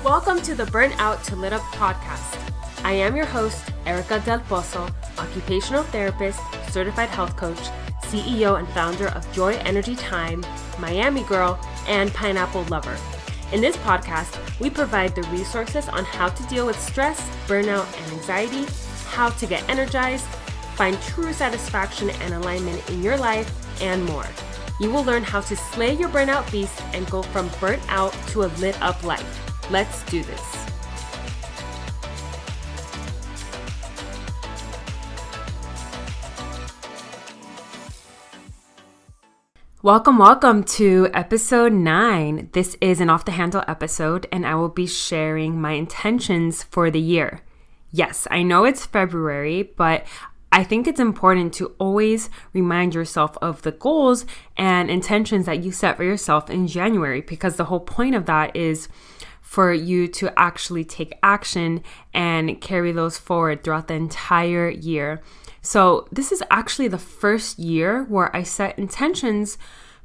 Welcome to the Burnout to Lit Up podcast. I am your host, Erica Del Pozo, occupational therapist, certified health coach, CEO and founder of Joy Energy Time, Miami Girl, and Pineapple Lover. In this podcast, we provide the resources on how to deal with stress, burnout, and anxiety, how to get energized, find true satisfaction and alignment in your life, and more. You will learn how to slay your burnout beast and go from burnt out to a lit up life. Let's do this. Welcome to episode 9. This is an off the handle episode, and I will be sharing my intentions for the year. Yes, I know it's February, but I think it's important to always remind yourself of the goals and intentions that you set for yourself in January, because the whole point of that is for you to actually take action and carry those forward throughout the entire year. So this is actually the first year where I set intentions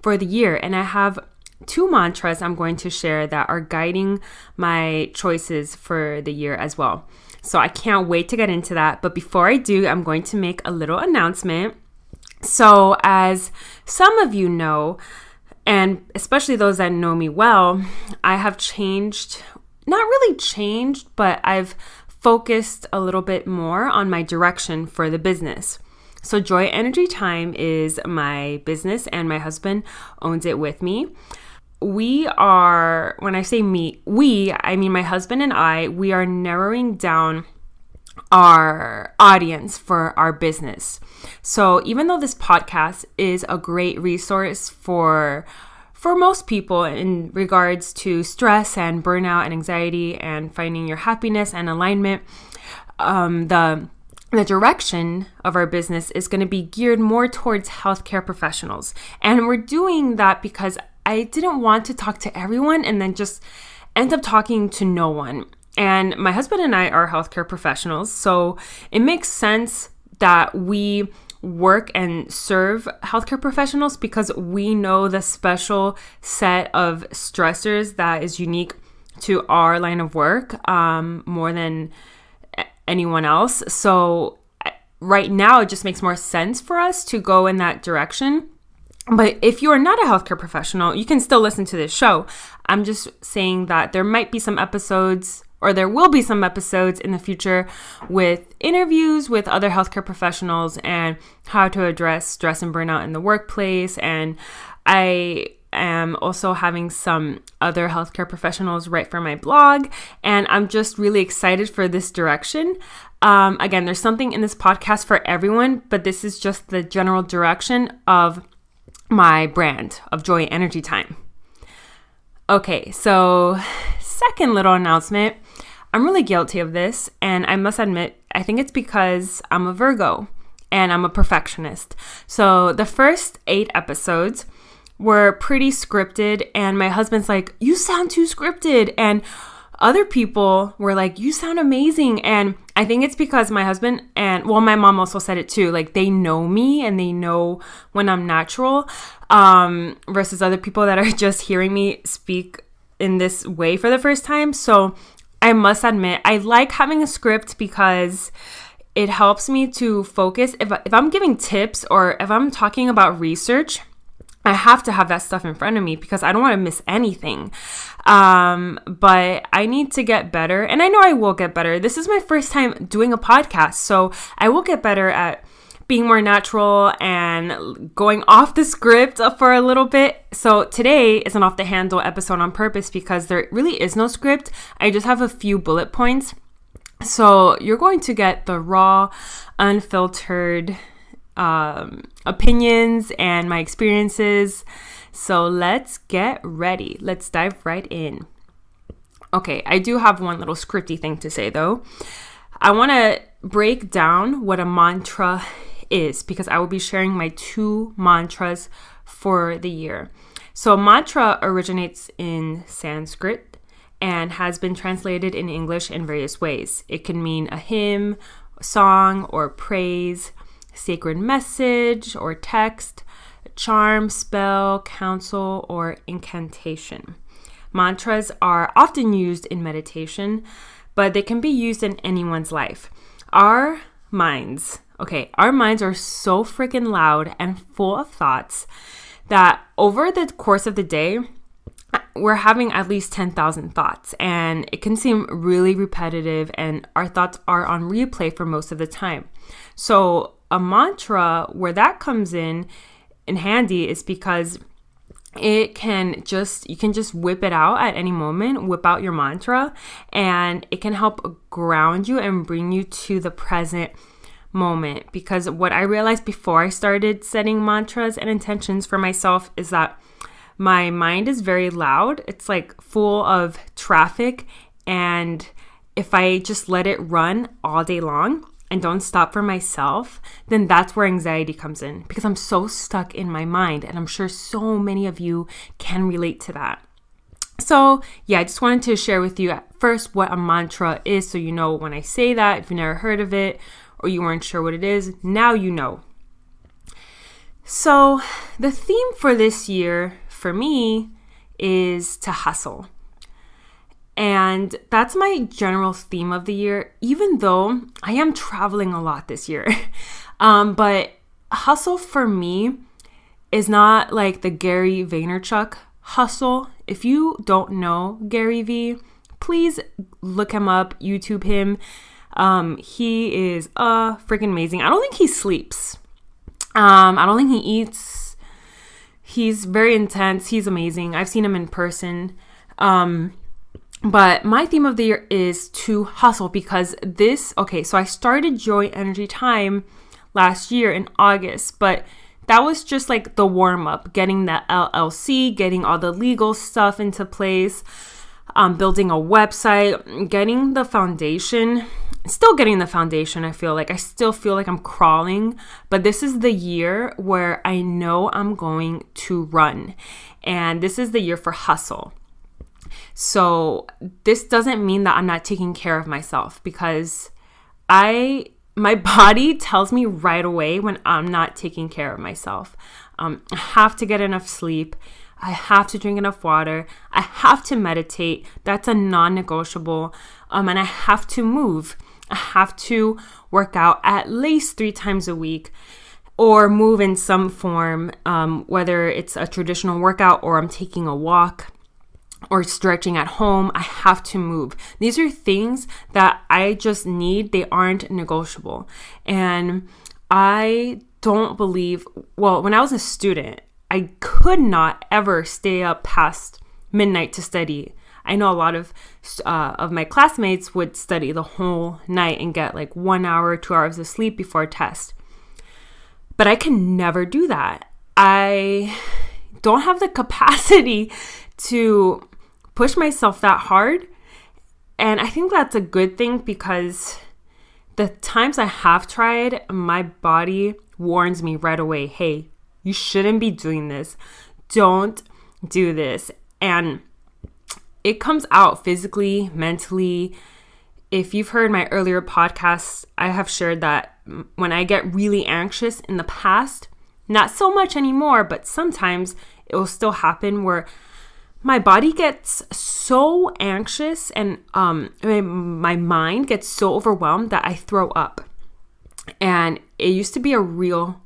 for the year, and I have 2 mantras I'm going to share that are guiding my choices for the year as well. So I can't wait to get into that. But before I do, I'm going to make a little announcement. So as some of you know, and especially those that know me well, I have changed, not really changed, but I've focused a little bit more on my direction for the business. So Joy Energy Time is my business, and my husband owns it with me. We are, when I say me, I mean my husband and I, we are narrowing down our audience for our business. So even though this podcast is a great resource for most people in regards to stress and burnout and anxiety and finding your happiness and alignment, the direction of our business is going to be geared more towards healthcare professionals. And we're doing that because I didn't want to talk to everyone and then just end up talking to no one. And my husband and I are healthcare professionals, so it makes sense that we work and serve healthcare professionals because we know the special set of stressors that is unique to our line of work more than anyone else. So right now, it just makes more sense for us to go in that direction. But if you are not a healthcare professional, you can still listen to this show. I'm just saying that there might be some episodes, or there will be some episodes in the future with interviews with other healthcare professionals and how to address stress and burnout in the workplace. And I am also having some other healthcare professionals write for my blog, and I'm just really excited for this direction. Again, there's something in this podcast for everyone, but this is just the general direction of my brand of Joy Energy Time. Okay, so second little announcement. I'm really guilty of this, and I must admit, I think it's because I'm a Virgo and I'm a perfectionist. So the first 8 episodes were pretty scripted, and my husband's like, "You sound too scripted," and other people were like, "You sound amazing." And I think it's because my husband and, well, my mom also said it too, like they know me and they know when I'm natural, versus other people that are just hearing me speak in this way for the first time. So I must admit, I like having a script because it helps me to focus. If I'm giving tips or if I'm talking about research, I have to have that stuff in front of me because I don't want to miss anything. But I need to get better, and I know I will get better. This is my first time doing a podcast, so I will get better at being more natural and going off the script for a little bit. So today is an off the handle episode on purpose because there really is no script. I just have a few bullet points. So you're going to get the raw, unfiltered opinions and my experiences. So let's get ready. Let's dive right in. Okay, I do have one little scripty thing to say though. I want to break down what a mantra is because I will be sharing my 2 mantras for the year. So mantra originates in Sanskrit and has been translated in English in various ways. It can mean a hymn, song, or praise, sacred message or text, charm, spell, counsel, or incantation. Mantras are often used in meditation, but they can be used in anyone's life. Our minds are so freaking loud and full of thoughts that over the course of the day, we're having at least 10,000 thoughts, and it can seem really repetitive, and our thoughts are on replay for most of the time. So a mantra, where that comes in handy, is because you can just whip it out at any moment, whip out your mantra, and it can help ground you and bring you to the present moment. Because what I realized before I started setting mantras and intentions for myself is that my mind is very loud. It's like full of traffic. And if I just let it run all day long and don't stop for myself, then that's where anxiety comes in, because I'm so stuck in my mind. And I'm sure so many of you can relate to that. So yeah, I just wanted to share with you at first what a mantra is, so you know when I say that. If you've never heard of it or you weren't sure what it is, now you know. So the theme for this year for me is to hustle. And that's my general theme of the year, even though I am traveling a lot this year. But hustle for me is not like the Gary Vaynerchuk hustle. If you don't know Gary V, please look him up, YouTube him. He is freaking amazing. I don't think he sleeps. I don't think he eats. He's very intense. He's amazing. I've seen him in person. But my theme of the year is to hustle, because so I started Joy Energy Time last year in August, but that was just like the warm up, getting the LLC, getting all the legal stuff into place, building a website, getting the foundation. Still getting the foundation. I still feel like I'm crawling, but this is the year where I know I'm going to run, and this is the year for hustle. So this doesn't mean that I'm not taking care of myself, because my body tells me right away when I'm not taking care of myself. I have to get enough sleep. I have to drink enough water. I have to meditate. That's a non-negotiable. And I have to move. I have to work out at least 3 times a week, or move in some form, whether it's a traditional workout or I'm taking a walk or stretching at home. I have to move. These are things that I just need. They aren't negotiable. And I don't believe, when I was a student, I could not ever stay up past midnight to study. I know a lot of my classmates would study the whole night and get like 1 hour, 2 hours of sleep before a test. But I can never do that. I don't have the capacity to push myself that hard. And I think that's a good thing, because the times I have tried, my body warns me right away, hey, you shouldn't be doing this. Don't do this. And it comes out physically, mentally. If you've heard my earlier podcasts, I have shared that when I get really anxious in the past, not so much anymore, but sometimes it will still happen where my body gets so anxious and my mind gets so overwhelmed that I throw up. And it used to be a real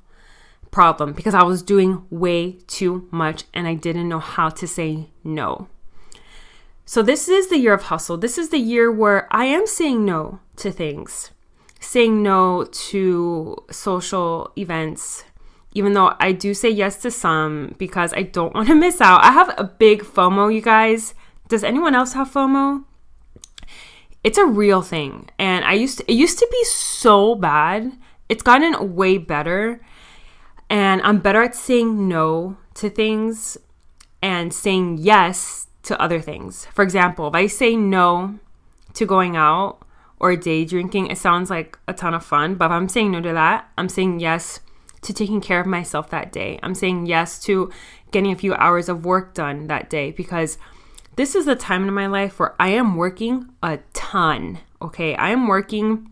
problem, because I was doing way too much and I didn't know how to say no. So this is the year of hustle. This is the year where I am saying no to things, saying no to social events, even though I do say yes to some because I don't want to miss out. I have a big FOMO, you guys. Does anyone else have FOMO? It's a real thing. And it used to be so bad. It's gotten way better. And I'm better at saying no to things and saying yes to other things. For example, if I say no to going out or day drinking, it sounds like a ton of fun. But if I'm saying no to that, I'm saying yes to taking care of myself that day. I'm saying yes to getting a few hours of work done that day, because this is the time in my life where I am working a ton. Okay, I am working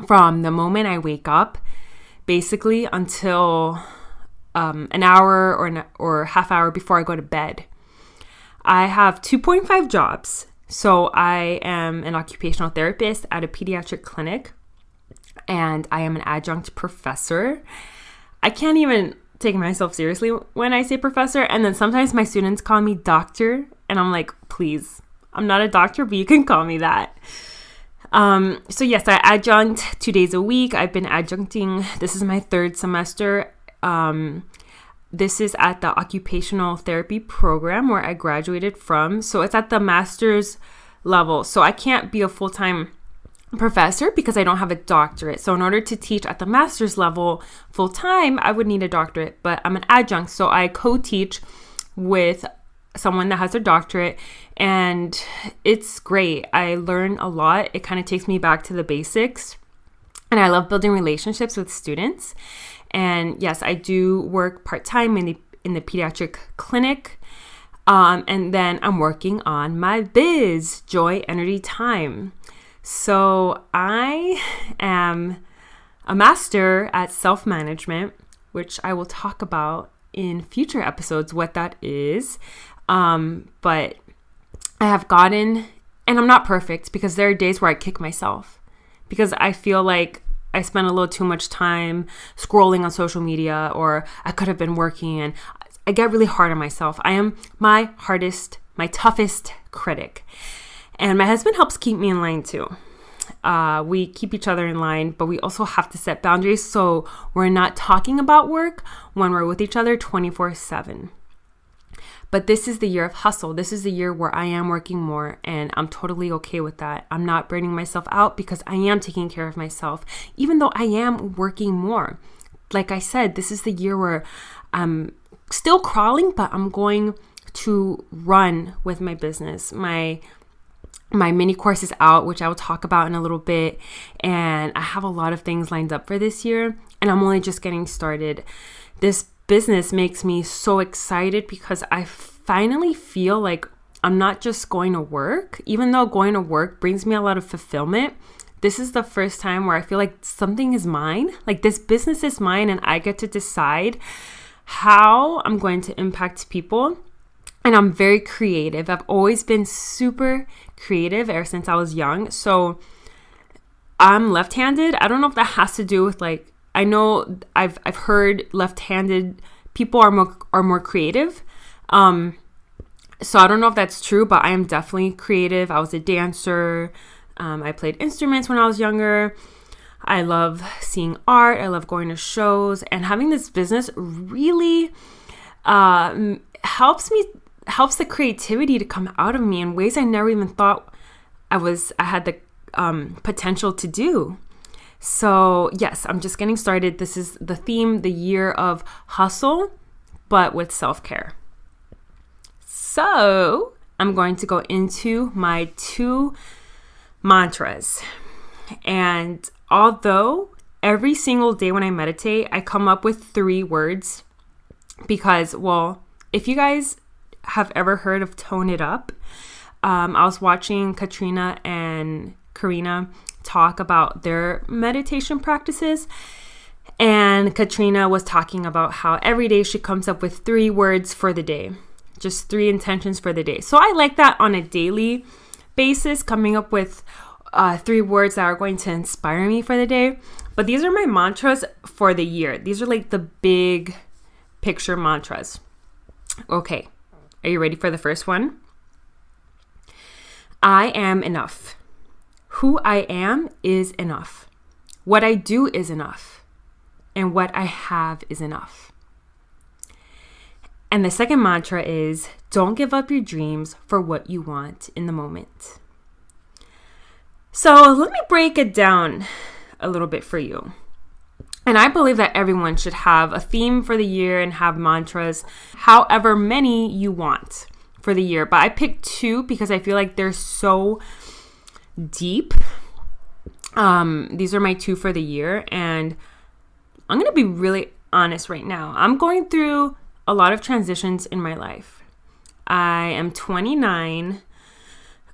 from the moment I wake up, basically until an hour or half hour before I go to bed. I have 2.5 jobs. So I am an occupational therapist at a pediatric clinic, and I am an adjunct professor. I can't even take myself seriously when I say professor. And then sometimes my students call me doctor, and I'm like, please, I'm not a doctor, but you can call me that. So yes, I adjunct 2 days a week. I've been adjuncting. This is my third semester. This is at the Occupational therapy program where I graduated from. So it's at the master's level. So I can't be a full-time professor because I don't have a doctorate. So in order to teach at the master's level full-time, I would need a doctorate, but I'm an adjunct. So I co-teach with someone that has a doctorate, and it's great. I learn a lot. It kind of takes me back to the basics, and I love building relationships with students. And yes, I do work part-time in the pediatric clinic. And then I'm working on my biz, Joy Energy Time. So I am a master at self-management, which I will talk about in future episodes what that is. But I have gotten, and I'm not perfect because there are days where I kick myself because I feel like I spend a little too much time scrolling on social media, or I could have been working, and I get really hard on myself. I am my toughest critic. And my husband helps keep me in line too. We keep each other in line, but we also have to set boundaries so we're not talking about work when we're with each other 24/7. But this is the year of hustle. This is the year where I am working more, and I'm totally okay with that. I'm not burning myself out because I am taking care of myself, even though I am working more. Like I said, this is the year where I'm still crawling, but I'm going to run with my business. My mini course is out, which I will talk about in a little bit. And I have a lot of things lined up for this year, and I'm only just getting started. This business makes me so excited because I finally feel like I'm not just going to work. Even though going to work brings me a lot of fulfillment, this is the first time where I feel like something is mine. Like this business is mine, and I get to decide how I'm going to impact people. And I'm very creative. I've always been super creative ever since I was young. So I'm left-handed. I don't know if that has to do with like, I know I've heard left-handed people are more creative. So I don't know if that's true, but I am definitely creative. I was a dancer. I played instruments when I was younger. I love seeing art. I love going to shows, and having this business really helps the creativity to come out of me in ways I never even thought I had the potential to do. So yes, I'm just getting started. This is the theme, the year of hustle, but with self-care. So I'm going to go into my 2 mantras. And although every single day when I meditate, I come up with 3 words because, well, if you guys have ever heard of Tone It Up, I was watching Katrina and Karina talk about their meditation practices, and Katrina was talking about how every day she comes up with 3 words for the day, just 3 intentions for the day. So I like that on a daily basis, coming up with 3 words that are going to inspire me for the day. But these are my mantras for the year. These are like the big picture mantras. Okay, are you ready for the first one? I am enough. Who I am is enough. What I do is enough. And what I have is enough. And the second mantra is, don't give up your dreams for what you want in the moment. So let me break it down a little bit for you. And I believe that everyone should have a theme for the year and have mantras, however many you want for the year. But I picked 2 because I feel like they're so deep. These are my 2 for the year, and I'm going to be really honest right now. I'm going through a lot of transitions in my life. I am 29.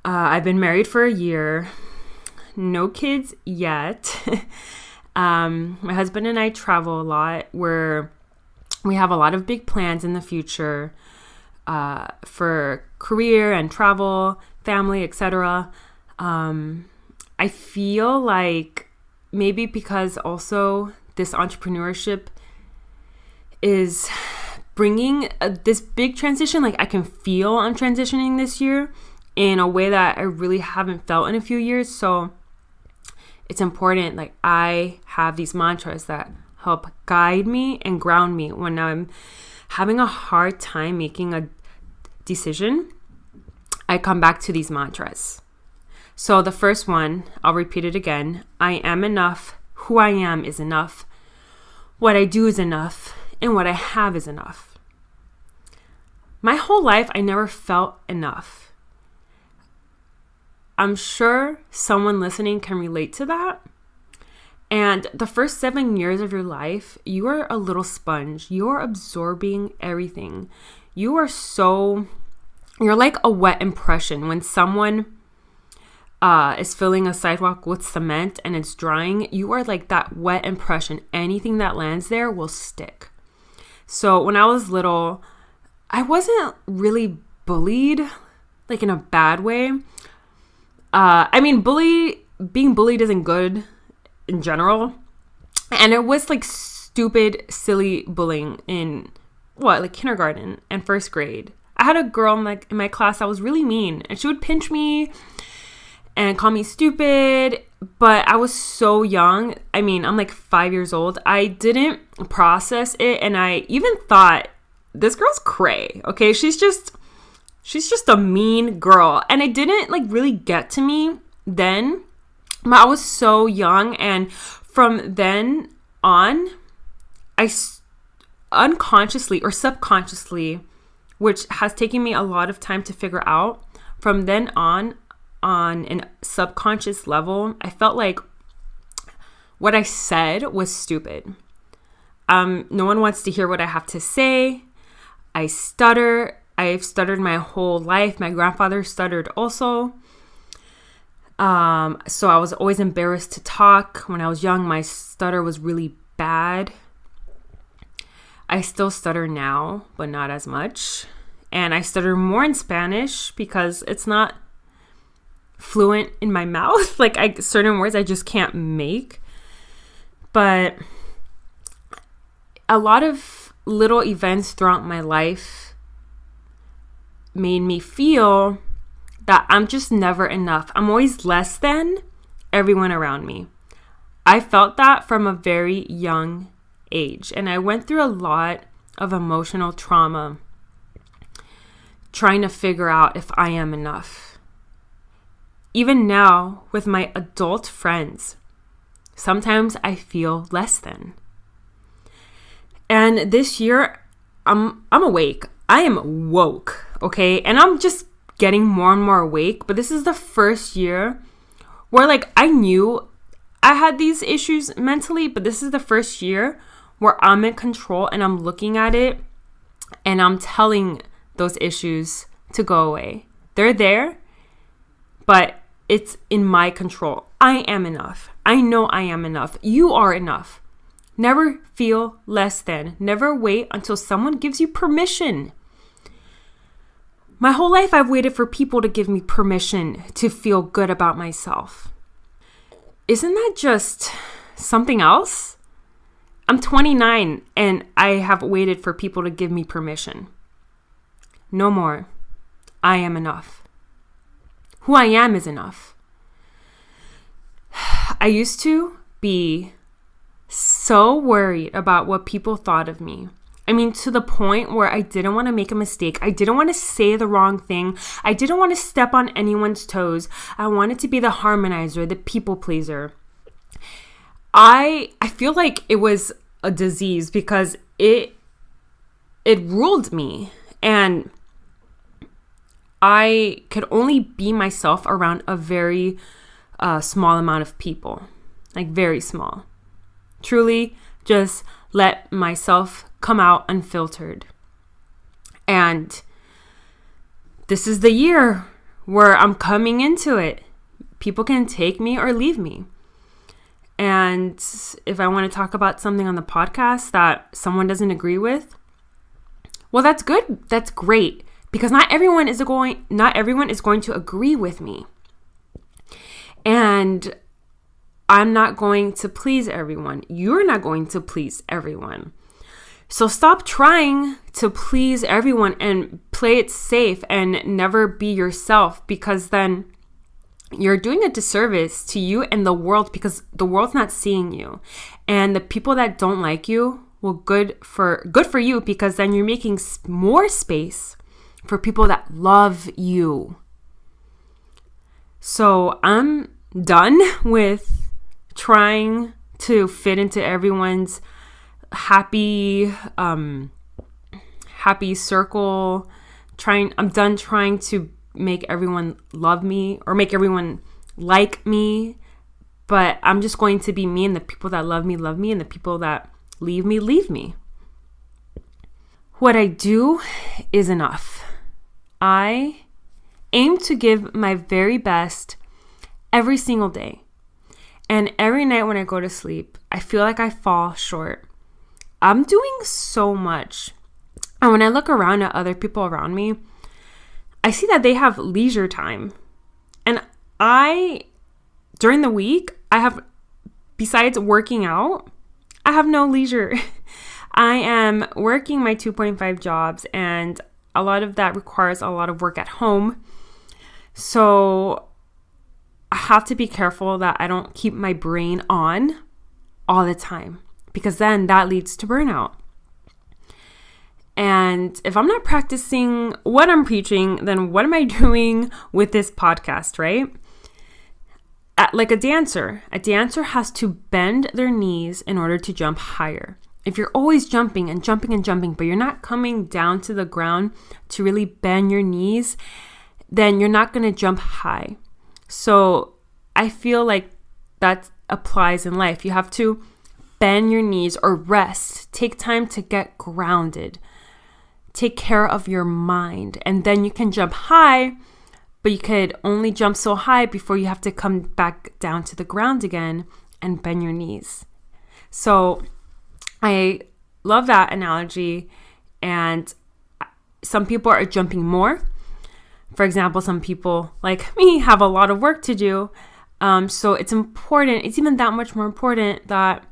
I've been married for a year. No kids yet. My husband and I travel a lot. We have a lot of big plans in the future. for career and travel, family, etc. I feel like maybe because also this entrepreneurship is bringing this big transition. Like I can feel I'm transitioning this year in a way that I really haven't felt in a few years. So it's important. Like I have these mantras that help guide me and ground me when I'm having a hard time making a decision. I come back to these mantras. So the first one, I'll repeat it again. I am enough. Who I am is enough. What I do is enough. And what I have is enough. My whole life, I never felt enough. I'm sure someone listening can relate to that. And the first 7 years of your life, you are a little sponge. You're absorbing everything. You're like a wet impression. When someone is filling a sidewalk with cement and it's drying, you are like that wet impression. Anything that lands there will stick. So when I was little, I wasn't really bullied, like in a bad way. Being bullied isn't good in general. And it was like stupid, silly bullying in kindergarten and first grade. I had a girl in my class that was really mean, and she would pinch me and call me stupid, but I was so young. I'm like 5 years old. I didn't process it, and I even thought, this girl's cray, okay? She's just a mean girl. And it didn't like really get to me then. I was so young, and from then on, I unconsciously or subconsciously, which has taken me a lot of time to figure out, from then on a subconscious level, I felt like what I said was stupid. No one wants to hear what I have to say. I stutter. I've stuttered my whole life. My grandfather stuttered also. So I was always embarrassed to talk. When I was young, my stutter was really bad. I still stutter now, but not as much. And I stutter more in Spanish because it's not fluent in my mouth. Like certain words I just can't make. But a lot of little events throughout my life made me feel that I'm just never enough. I'm always less than everyone around me. I felt that from a very young age, and I went through a lot of emotional trauma trying to figure out if I am enough. Even now, with my adult friends, sometimes I feel less than. And this year, I'm awake. I am woke, okay? And I'm just getting more and more awake. But this is the first year where I knew I had these issues mentally, but this is the first year where I'm in control and I'm looking at it and I'm telling those issues to go away. They're there, but it's in my control. I am enough. I know I am enough. You are enough. Never feel less than. Never wait until someone gives you permission. My whole life I've waited for people to give me permission to feel good about myself. Isn't that just something else? I'm 29 and I have waited for people to give me permission. No more. I am enough. Who I am is enough. I used to be so worried about what people thought of me. To the point where I didn't want to make a mistake. I didn't want to say the wrong thing. I didn't want to step on anyone's toes. I wanted to be the harmonizer, the people pleaser. I feel like it was a disease because it ruled me, and I could only be myself around a very small amount of people, like very small. Truly just let myself come out unfiltered. And this is the year where I'm coming into it. People can take me or leave me. And if I want to talk about something on the podcast that someone doesn't agree with, well, that's good. That's great. because not everyone is going to agree with me. And I'm not going to please everyone. You're not going to please everyone. So stop trying to please everyone and play it safe and never be yourself, because then you're doing a disservice to you and the world, because the world's not seeing you. And the people that don't like you, well, good for you, because then you're making more space for people that love you. So I'm done with trying to fit into everyone's happy circle. I'm done trying to make everyone love me or make everyone like me, but I'm just going to be me, and the people that love me, and the people that leave me. What I do is enough. I aim to give my very best every single day. And every night when I go to sleep, I feel like I fall short. I'm doing so much. And when I look around at other people around me, I see that they have leisure time. And during the week, besides working out, I have no leisure. I am working my 2.5 jobs, and a lot of that requires a lot of work at home. So I have to be careful that I don't keep my brain on all the time, because then that leads to burnout. And if I'm not practicing what I'm preaching, then what am I doing with this podcast, right? Like a dancer has to bend their knees in order to jump higher. If you're always jumping and jumping and jumping, but you're not coming down to the ground to really bend your knees, then you're not going to jump high. So I feel like that applies in life. You have to bend your knees or rest. Take time to get grounded. Take care of your mind. And then you can jump high, but you could only jump so high before you have to come back down to the ground again and bend your knees. So I love that analogy. And some people are jumping more. For example, some people like me have a lot of work to do. So it's even that much more important that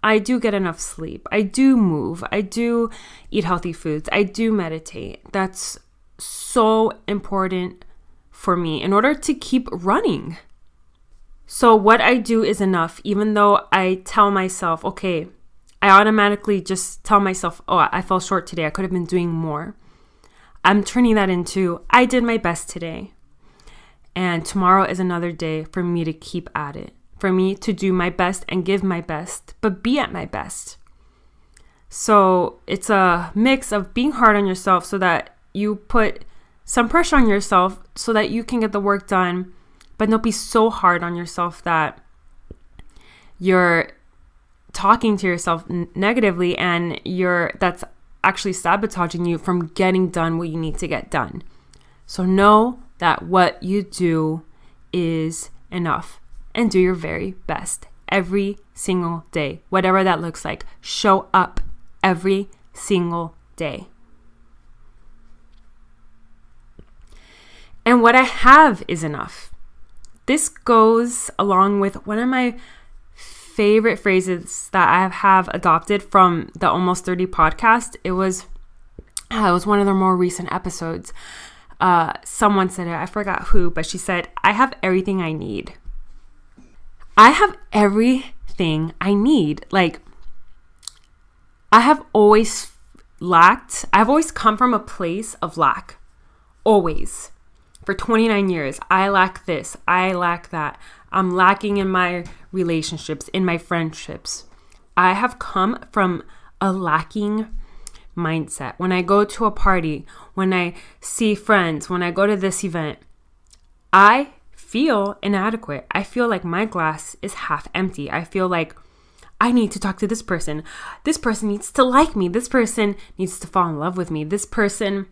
I do get enough sleep. I do move. I do eat healthy foods. I do meditate. That's so important for me in order to keep running. So what I do is enough, even though I tell myself, okay, I automatically just tell myself, oh, I fell short today. I could have been doing more. I'm turning that into, I did my best today. And tomorrow is another day for me to keep at it, for me to do my best and give my best, but be at my best. So it's a mix of being hard on yourself so that you put some pressure on yourself so that you can get the work done, but don't be so hard on yourself that you're talking to yourself negatively and that's actually sabotaging you from getting done what you need to get done. So know that what you do is enough, and do your very best every single day, whatever that looks like. Show up every single day. And what I have is enough. This goes along with one of my favorite phrases that I have adopted from the Almost 30 podcast. It was one of the more recent episodes. Someone said it, I forgot who, but she said, I have everything I need. I have everything I need. Like, I have always lacked. I've always come from a place of lack. Always. For 29 years, I lack this. I lack that. I'm lacking in my relationships, in my friendships. I have come from a lacking mindset. When I go to a party, when I see friends, when I go to this event, I feel inadequate. I feel like my glass is half empty. I feel like I need to talk to this person. This person needs to like me. This person needs to fall in love with me. This person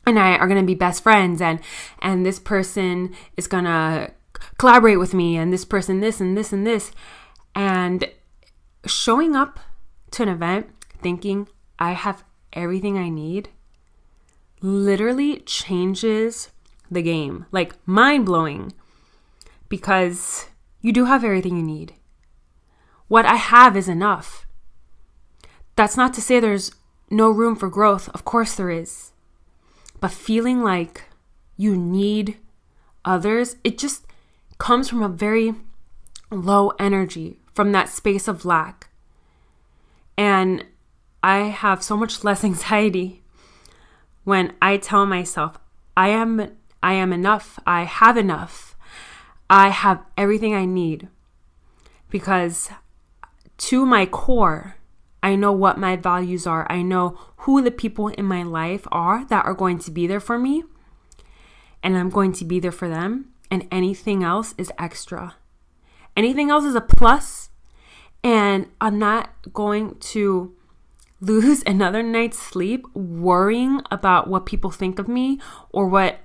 and I are going to be best friends, and this person is going to collaborate with me, and this person this and this and this. And showing up to an event thinking I have everything I need literally changes the game. Like mind-blowing, because you do have everything you need. What I have is enough. That's not to say there's no room for growth. Of course there is. But feeling like you need others, it just comes from a very low energy, from that space of lack. And I have so much less anxiety when I tell myself, I am enough. I have enough. I have everything I need. Because to my core, I know what my values are. I know who the people in my life are that are going to be there for me. And I'm going to be there for them. And anything else is extra. Anything else is a plus. And I'm not going to lose another night's sleep worrying about what people think of me or what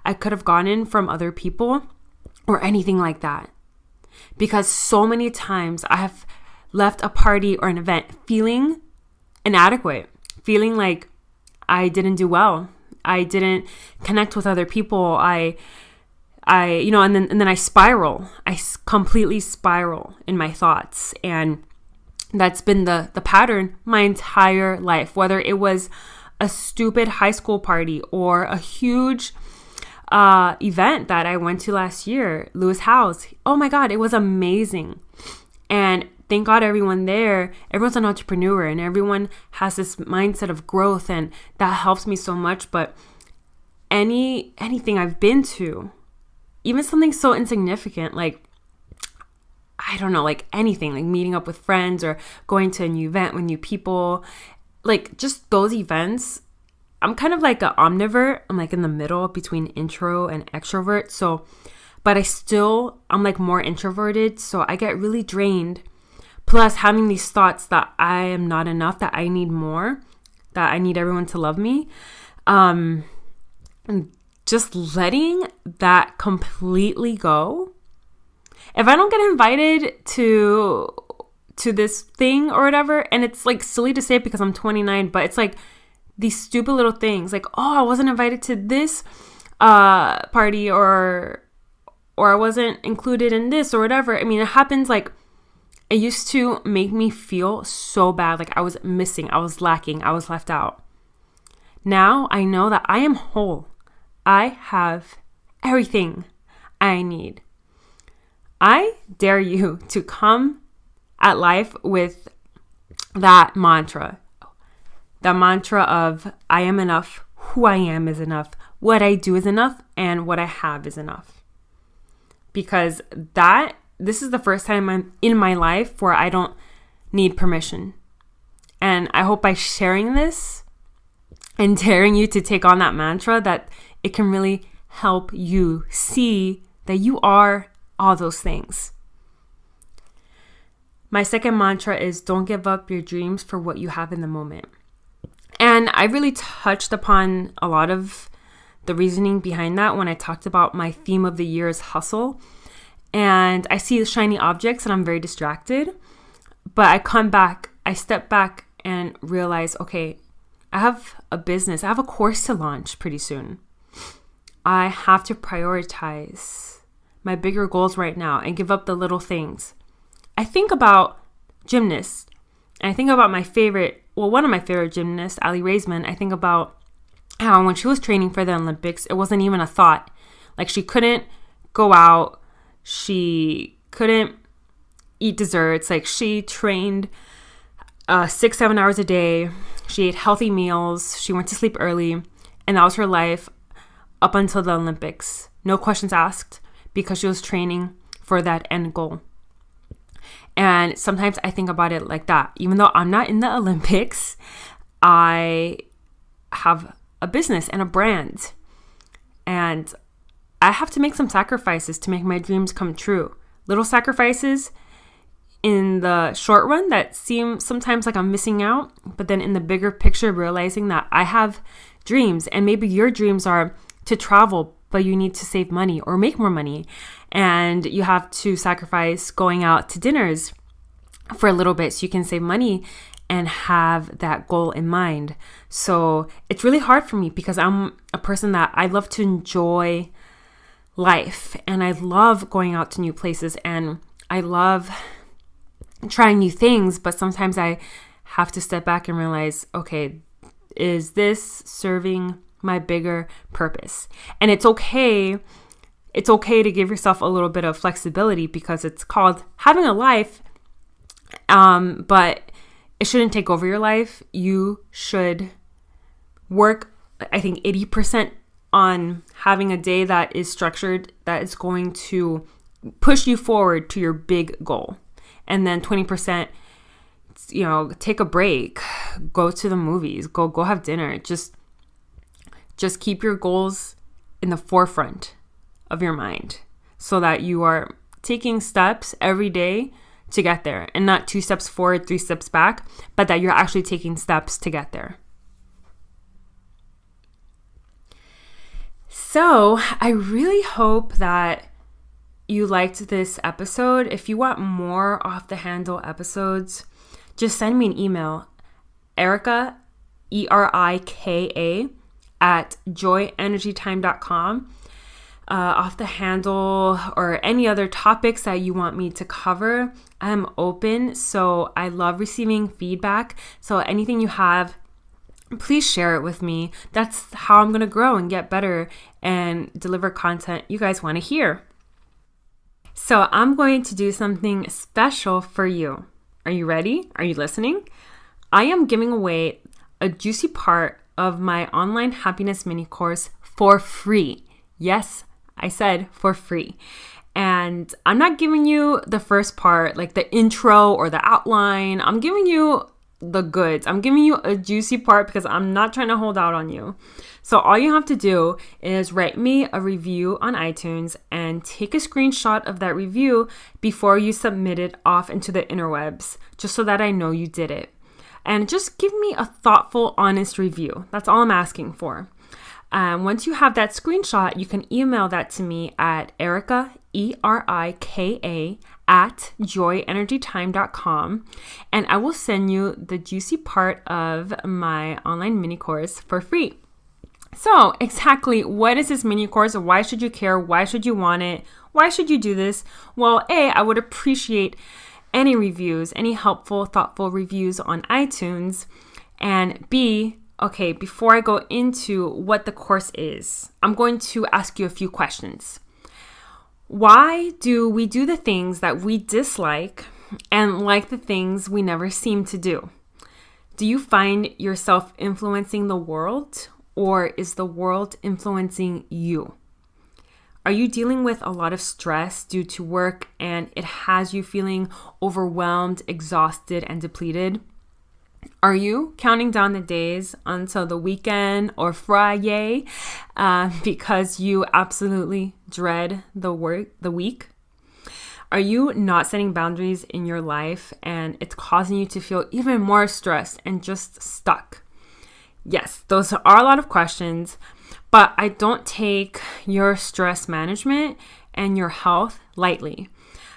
I could have gotten from other people or anything like that. Because so many times I have left a party or an event feeling inadequate, feeling like I didn't do well. I didn't connect with other people. And then I spiral. I completely spiral in my thoughts. And that's been the pattern my entire life, whether it was a stupid high school party or a huge event that I went to last year, Lewis House. Oh my God, it was amazing. And thank God everyone's an entrepreneur and everyone has this mindset of growth, and that helps me so much. But anything I've been to, even something so insignificant, like, I don't know, like anything, like meeting up with friends or going to a new event with new people, like just those events, I'm kind of like an omnivore. I'm like in the middle between intro and extrovert. So, but I'm like more introverted. So I get really drained. Plus having these thoughts that I am not enough, that I need more, that I need everyone to love me. And just letting that completely go. If I don't get invited to this thing or whatever, and it's like silly to say it because I'm 29, but it's like these stupid little things, like, oh, I wasn't invited to this party, or I wasn't included in this or whatever. I mean, it happens. Like, it used to make me feel so bad, like I was missing, I was lacking, I was left out. Now I know that I am whole. I have everything I need. I dare you to come at life with that mantra of I am enough, who I am is enough, what I do is enough, and what I have is enough. Because this is the first time I'm in my life where I don't need permission. And I hope by sharing this and daring you to take on that mantra, that it can really help you see that you are all those things. My second mantra is don't give up your dreams for what you have in the moment. And I really touched upon a lot of the reasoning behind that when I talked about my theme of the year is hustle. And I see the shiny objects and I'm very distracted. But I step back and realize, okay, I have a business. I have a course to launch pretty soon. I have to prioritize my bigger goals right now and give up the little things. I think about gymnasts, and I think about one of my favorite gymnasts, Ali Raisman. I think about how when she was training for the Olympics, it wasn't even a thought. Like, she couldn't go out. She couldn't eat desserts. Like, she trained 6-7 hours a day. She ate healthy meals. She went to sleep early. And that was her life up until the Olympics. No questions asked, because she was training for that end goal. And sometimes I think about it like that. Even though I'm not in the Olympics, I have a business and a brand. And I have to make some sacrifices to make my dreams come true. Little sacrifices in the short run that seem sometimes like I'm missing out. But then in the bigger picture, realizing that I have dreams, and maybe your dreams are to travel, but you need to save money or make more money. And you have to sacrifice going out to dinners for a little bit so you can save money. and have that goal in mind. So it's really hard for me because I'm a person that I love to enjoy life, and I love going out to new places, and I love trying new things, but sometimes I have to step back and realize, okay, is this serving my bigger purpose? And it's okay to give yourself a little bit of flexibility because it's called having a life, but it shouldn't take over your life. You should work, I think, 80% on having a day that is structured, that is going to push you forward to your big goal. And then 20%, take a break, go to the movies, go have dinner. Just keep your goals in the forefront of your mind so that you are taking steps every day to get there, and not 2 steps forward, 3 steps back, but that you're actually taking steps to get there. So I really hope that you liked this episode. If you want more Off the Handle episodes, just send me an email, Erika, ERIKA, at joyenergytime.com. Off the handle or any other topics that you want me to cover, I'm open. So I love receiving feedback. So anything you have, please share it with me. That's how I'm going to grow and get better and deliver content you guys want to hear. So I'm going to do something special for you. Are you ready? Are you listening? I am giving away a juicy part of my online happiness mini course for free. Yes, I said for free. And I'm not giving you the first part, like the intro or the outline. I'm giving you the goods. I'm giving you a juicy part because I'm not trying to hold out on you. So all you have to do is write me a review on iTunes and take a screenshot of that review before you submit it off into the interwebs, just so that I know you did it. And just give me a thoughtful, honest review. That's all I'm asking for. Once you have that screenshot, you can email that to me at Erika, ERIKA, at joyenergytime.com, and I will send you the juicy part of my online mini course for free. So exactly what is this mini course? Why should you care? Why should you want it? Why should you do this? Well, A, I would appreciate any reviews, any helpful, thoughtful reviews on iTunes. And B, okay, before I go into what the course is, I'm going to ask you a few questions. Why do we do the things that we dislike and like the things we never seem to do? Do you find yourself influencing the world, or is the world influencing you? Are you dealing with a lot of stress due to work and it has you feeling overwhelmed, exhausted, and depleted? Are you counting down the days until the weekend or Friday because you absolutely dread the week? Are you not setting boundaries in your life and it's causing you to feel even more stressed and just stuck? Yes, those are a lot of questions, but I don't take your stress management and your health lightly.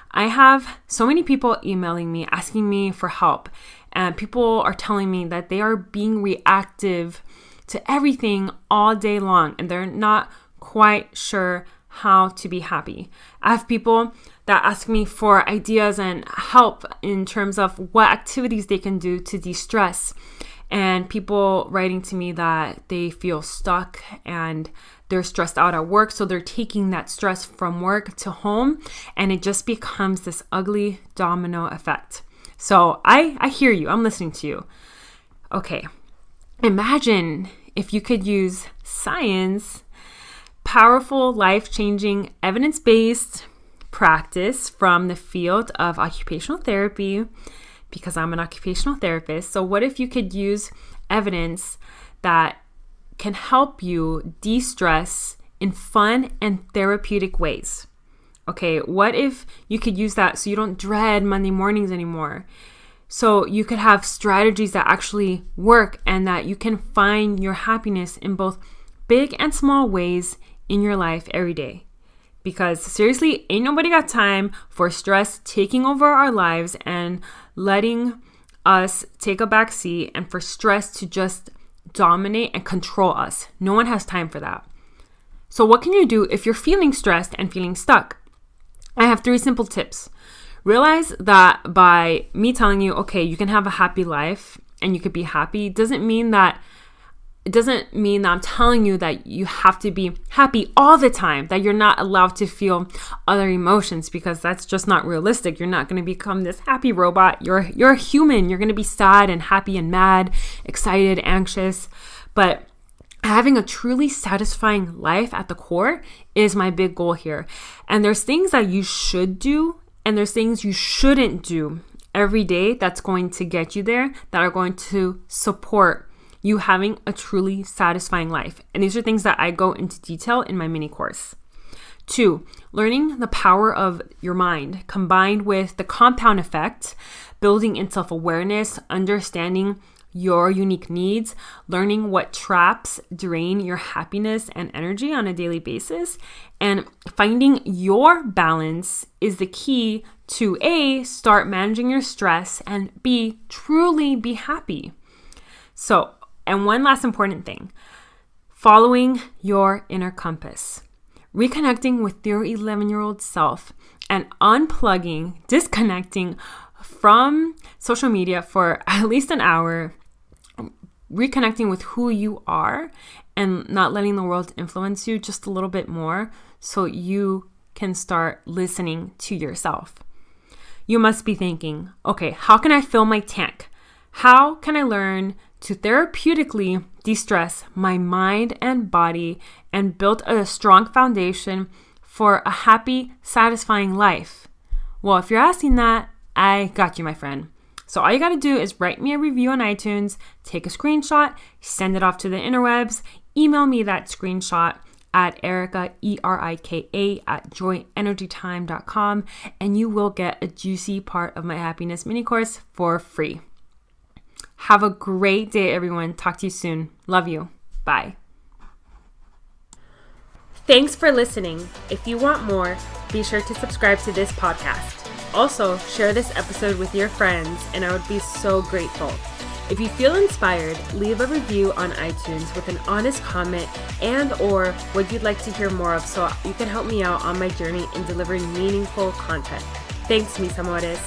I have so many people emailing me, asking me for help, and people are telling me that they are being reactive to everything all day long and they're not quite sure how to be happy. I have people that ask me for ideas and help in terms of what activities they can do to de-stress. And people writing to me that they feel stuck and they're stressed out at work. So they're taking that stress from work to home and it just becomes this ugly domino effect. So I hear you. I'm listening to you. Okay. Imagine if you could use science, powerful, life-changing, evidence-based practice from the field of occupational therapy, because I'm an occupational therapist. So what if you could use evidence that can help you de-stress in fun and therapeutic ways? Okay, what if you could use that so you don't dread Monday mornings anymore? So you could have strategies that actually work and that you can find your happiness in both big and small ways in your life every day. Because seriously, ain't nobody got time for stress taking over our lives and letting us take a back seat and for stress to just dominate and control us. No one has time for that. So what can you do if you're feeling stressed and feeling stuck? I have 3 simple tips. Realize that by me telling you, okay, you can have a happy life and you could be happy, doesn't mean that I'm telling you that you have to be happy all the time, that you're not allowed to feel other emotions, because that's just not realistic. You're not going to become this happy robot. You're a human. You're going to be sad and happy and mad, excited, anxious. But having a truly satisfying life at the core is my big goal here. And there's things that you should do and there's things you shouldn't do every day that's going to get you there, that are going to support you having a truly satisfying life. And these are things that I go into detail in my mini course. 2, learning the power of your mind combined with the compound effect, building in self-awareness, understanding your unique needs, learning what traps drain your happiness and energy on a daily basis, and finding your balance is the key to A, start managing your stress, and B, truly be happy. So, and one last important thing, following your inner compass, reconnecting with your 11-year-old self and disconnecting from social media for at least an hour, reconnecting with who you are and not letting the world influence you just a little bit more so you can start listening to yourself. You must be thinking, okay, how can I fill my tank? How can I learn to therapeutically de-stress my mind and body and build a strong foundation for a happy, satisfying life? Well, if you're asking that, I got you, my friend. So all you got to do is write me a review on iTunes, take a screenshot, send it off to the interwebs, email me that screenshot at Erica, ERIKA, @joyenergytime.com, and you will get a juicy part of my happiness mini course for free. Have a great day, everyone. Talk to you soon. Love you. Bye. Thanks for listening. If you want more, be sure to subscribe to this podcast. Also, share this episode with your friends, and I would be so grateful. If you feel inspired, leave a review on iTunes with an honest comment and/or what you'd like to hear more of so you can help me out on my journey in delivering meaningful content. Thanks, mis amores.